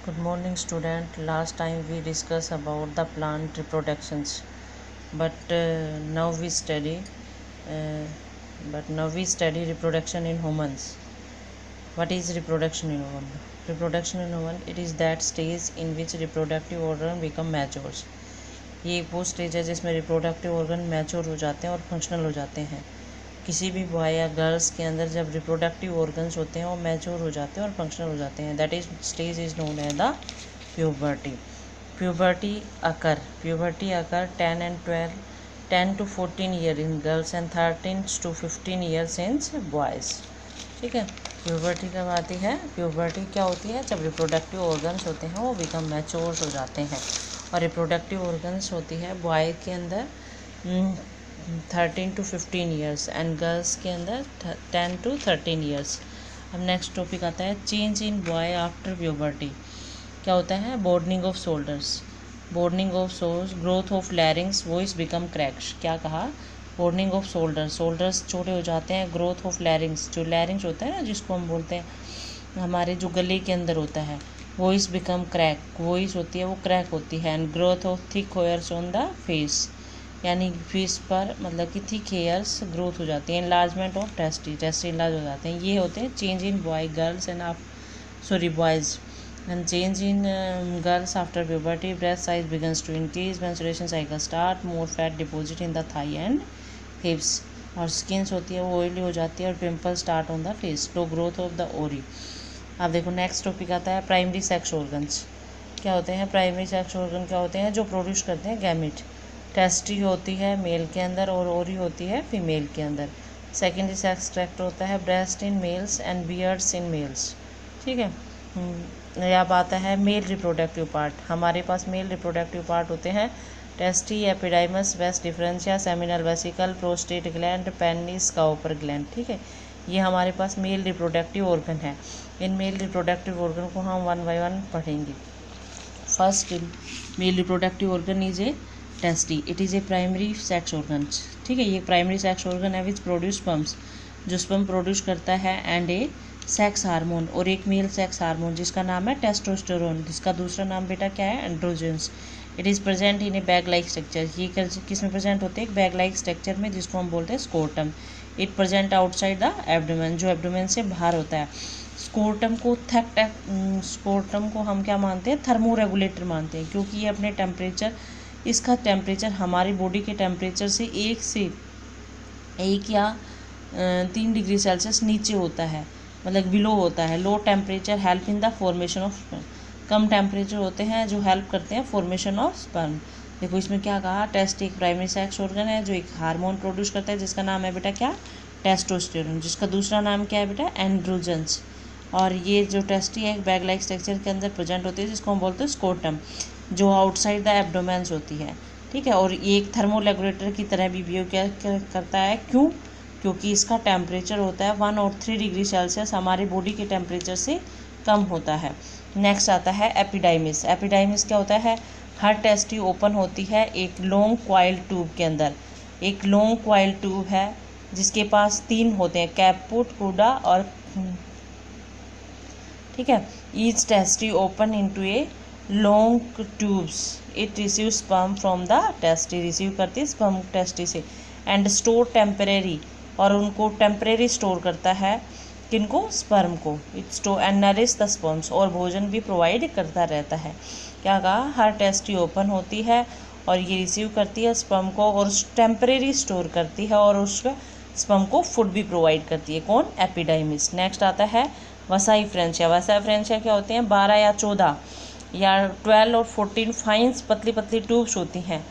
Good morning, student. Last time we discussed about the plant reproductions, but now we study. Uh, now we study reproduction in humans. What is reproduction in human? Reproduction in human, it is that stage in which reproductive organ become matures. ये एक वो stage है जिसमें reproductive organ mature हो जाते हैं और functional हो जाते हैं। किसी भी बॉय या गर्ल्स के अंदर जब रिप्रोडक्टिव ऑर्गन्स होते हैं वो मैच्योर हो जाते हैं और फंक्शनल हो जाते हैं, that is stage is known as the puberty. Puberty occur 10 to 14 year in girls and 13 to 15 years in boys. ठीक है, प्यूबर्टी कब आती है? प्यूबर्टी क्या होती है? जब रिप्रोडक्टिव ऑर्गन्स होते हैं वो बिकम मैच्योर हो जाते हैं। और रिप्रोडक्टिव ऑर्गन्स होती है बॉय के अंदर 13 to 15 ईयर्स एंड गर्ल्स के अंदर 10 to 13 ईयर्स। अब नेक्स्ट टॉपिक आता है change in boy after puberty. क्या होता है? Broadening of shoulders, growth of larynx, voice become cracks. क्या कहा? बोर्डनिंग ऑफ शोल्डर्स छोटे हो जाते हैं। ग्रोथ ऑफ लैरिंग्स, जो लैरिंग्स होता है ना जिसको हम बोलते हैं हमारे जो गले के अंदर होता है, वॉइस बिकम क्रैक, वॉइस होती है वो क्रैक होती है। And growth of thick hairs on the face, यानी फेस पर मतलब कि थिक हेयर्स ग्रोथ हो जाती है। एनलार्जमेंट ऑफ टेस्ट इनलार्ज हो जाते हैं। ये होते हैं change in boy girls and boys. And change in girls after puberty, breast size begins to increase, menstruation cycle start, more fat deposit in the thigh and hips. और skins होती है वो ऑयली हो जाती है और pimple start on the face, slow growth of the ओरी। अब देखो नेक्स्ट टॉपिक आता है प्राइमरी सेक्स ऑर्गन्स। क्या होते हैं प्राइमरी सेक्स ऑर्गन? क्या होते हैं? जो प्रोड्यूस करते हैं गैमेट। टेस्टी होती है मेल के अंदर और ओरी होती है फीमेल के अंदर। सेकेंडरी सेक्स ट्रैक्ट होता है breast in males and beards in males. ठीक है, अब आता है मेल रिप्रोडक्टिव पार्ट। हमारे पास मेल रिप्रोडक्टिव पार्ट होते हैं testes, epididymis, vas deferentia, seminal vesicle, prostate gland, penis, Cowper gland. ठीक है, ये हमारे पास मेल रिप्रोडक्टिव ऑर्गन है। इन मेल रिप्रोडक्टिव ऑर्गन को हम वन बाय वन पढ़ेंगे। First male reproductive organ is a tasty, it is A primary sex organ. ठीक है, ये प्राइमरी सेक्स ऑर्गन है विच प्रोड्यूस स्पर्म्स, जो स्पर्म प्रोड्यूस करता है, एंड ए सेक्स हार्मोन, और एक मेल सेक्स हार्मोन जिसका नाम है टेस्टोस्टेरोन, जिसका दूसरा नाम बेटा क्या है? Androgens. It is present in A bag like structure. ये किस में प्रेजेंट होते हैं? एक बैग लाइक स्ट्रक्चर में, जिसको हम बोलते हैं scrotum. It present outside the abdomen, जो एब्डोमेन से बाहर होता है। स्कोर्टम को हम क्या मानते हैं? थर्मो रेगुलेटर मानते हैं, क्योंकि ये अपने इसका टेम्परेचर हमारी बॉडी के टेम्परेचर से एक या 3 डिग्री सेल्सियस नीचे होता है, मतलब बिलो होता है। Low temperature help in the formation of sperm, come temperature होते हैं जो हेल्प करते हैं फॉर्मेशन ऑफ स्पर्म। देखो इसमें क्या कहा? टेस्ट एक प्राइमरी सेक्स ऑर्गन है जो एक हार्मोन प्रोड्यूस करता है जिसका नाम है बेटा क्या? टेस्टोस्टेरोन, जिसका दूसरा नाम क्या है बेटा? एंड्रोजेंस। और ये जो टेस्टी है एक बैग लाइक स्ट्रक्चर के अंदर प्रेजेंट होती है जिसको हम बोलते हैं स्कोर्टम, जो आउटसाइड द एब्डोमेन्स होती है। ठीक है, और ये एक थर्मो रेगुलेटर की तरह भी बिहेव करता है। क्यों? क्योंकि इसका टेम्परेचर होता है 1 और 3 डिग्री सेल्सियस हमारी बॉडी के टेम्परेचर से कम होता है। नेक्स्ट आता है एपिडाइमिस। एपिडाइमिस क्या होता है? हर टेस्टी ओपन होती है एक लॉन्ग क्वाइल ट्यूब के अंदर। एक लॉन्ग क्वाइल ट्यूब है जिसके पास 3 होते हैं, कैपुट, कूडा और ठीक है। Each tasty open into a long tubes, it receive sperm from the tasty, receive करती है स्पर्म टेस्टी से, एंड स्टोर टेम्परेरी, और उनको टेम्परेरी स्टोर करता है किनको? स्पर्म को। It store and nourish the sperms, और भोजन भी प्रोवाइड करता रहता है। क्या कहा? हर टेस्टी ओपन होती है और ये रिसीव करती है स्पर्म को और टेम्परेरी स्टोर करती है और उस स्पर्म को फूड भी प्रोवाइड करती है। कौन? एपिडाइमिस। नेक्स्ट आता है वसाई फ्रेंचिया। वसाई फ्रेंचिया क्या होते हैं? 12 या 14 या 12 और 14 फाइन्स पतली पतली ट्यूब्स होती हैं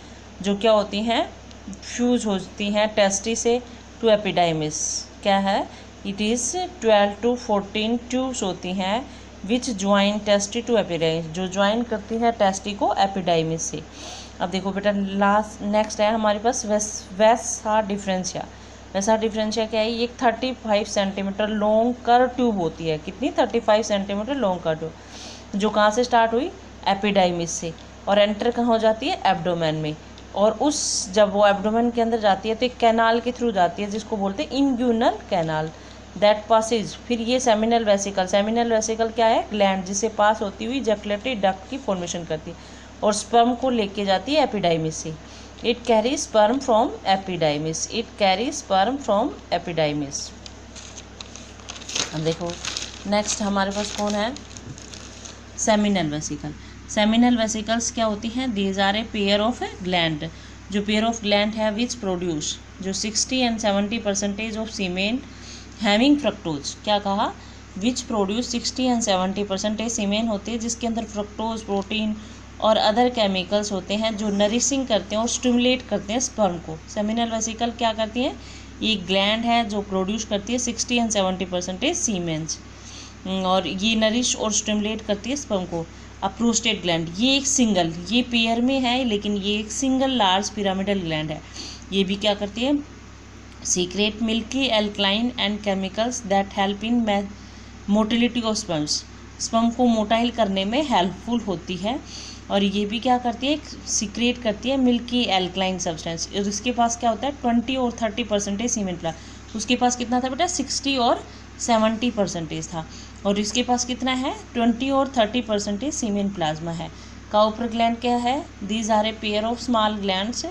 जो क्या होती हैं? फ्यूज होती हैं टेस्टी से टू एपिडाइमिस। क्या है? इट इज़ 12 to 14 ट्यूब्स होती हैं विच ज्वाइन टेस्टी टू एपिडाइमिस, जो ज्वाइन करती है टेस्टी को एपिडाइमिस से। अब देखो बेटा नेक्स्ट है हमारे पास वैसा डिफरेंशिया। वैसा डिफरेंशिया क्या है? ये 35 सेंटीमीटर लॉन्ग कर ट्यूब होती है। कितनी? 35 सेंटीमीटर लॉन्ग कर ट्यूब, जो कहाँ से स्टार्ट हुई? एपिडाइमिस से, और एंटर कहाँ हो जाती है? एब्डोमेन में। और जब वो एब्डोमेन के अंदर जाती है तो एक कैनाल के थ्रू जाती है जिसको बोलते हैं इंग्यूनल कैनाल। दैट पासेज, फिर ये सेमिनल वेसिकल, सेमिनल वेसिकल क्या है, ग्लैंड जिसे पास होती हुई जैकुलेटरी डक्ट की फॉर्मेशन करती है और स्पर्म को लेके जाती है एपिडाइमिस से। It carry sperm from epididymis, it carry sperm from epididymis. अब देखो नेक्स्ट हमारे पास कौन है, सेमिनल वेसिकल। सेमिनल वेसिकल्स क्या होती हैं, these are a pair of gland, जो पेयर ऑफ ग्लैंड है विच प्रोड्यूस, जो 60 and 70% of semen having fructose, क्या कहा, विच प्रोड्यूस 60 and 70% सीमेन होते हैं जिसके अंदर फ्रक्टोज, प्रोटीन और अदर केमिकल्स होते हैं जो नरिशिंग करते हैं और स्टिमुलेट करते हैं स्पर्म को। सेमिनल वेसिकल क्या करती हैं, ये ग्लैंड है जो प्रोड्यूस करती है 60 and 70% सीमेंस और ये नरिश और स्टिमुलेट करती है स्पर्म को। अब प्रोस्टेट ग्लैंड, ये एक सिंगल, ये पेयर में है लेकिन ये एक सिंगल लार्ज पिरामिडल ग्लैंड है। ये भी क्या करती है, secret milky alkaline and chemicals that help in motility of sperms, sperm को मोटाइल करने में हेल्पफुल होती है। और ये भी क्या करती है, सीक्रेट करती है मिल्की एल्कलाइन सब्सटेंस। और इसके पास क्या होता है 20 और 30% सीमेन प्लाज्मा, उसके पास कितना था बेटा 60 और 70% था, और इसके पास कितना है 20 और 30% सीमेन प्लाज्मा है। काउपर ग्लैंड क्या है, these are a pair of small glands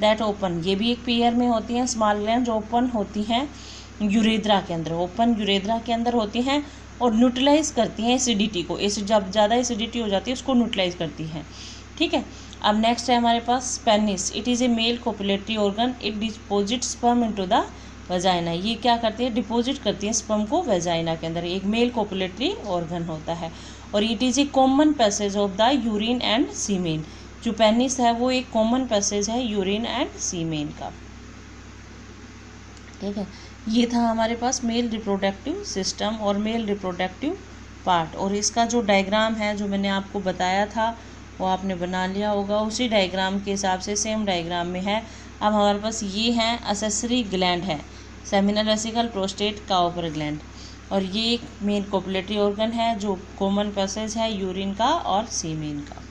that open, ये भी एक पेयर में होती हैं स्मॉल ग्लैंड जो ओपन होती हैं यूरेद्रा के अंदर, ओपन यूरेद्रा के अंदर होती हैं और न्यूट्रलाइज करती हैं एसिडिटी को, जब ज़्यादा एसिडिटी हो जाती है उसको न्यूट्रलाइज करती हैं। ठीक है, अब नेक्स्ट है हमारे पास penis, it is a male copulatory organ, it deposit sperm into the vagina, ये क्या करती है, डिपॉजिट करती है स्पर्म को वेजाइना के अंदर, एक मेल कोपुलेटरी ऑर्गन होता है। और it is a common passage of the urine and semen, जो पेनिस है वो एक कॉमन पैसेज है यूरिन एंड सीमेन का। ठीक है, ये था हमारे पास मेल रिप्रोडक्टिव सिस्टम और मेल रिप्रोडक्टिव पार्ट, और इसका जो डायग्राम है जो मैंने आपको बताया था वो आपने बना लिया होगा, उसी डायग्राम के हिसाब से सेम डायग्राम में है। अब हमारे पास ये हैं एक्सेसरी ग्लैंड है, seminal vesicle, prostate, Cowper gland, और ये एक मेन कोपुलेटरी ऑर्गन है जो कॉमन पैसेज है यूरिन का और सीमेन का।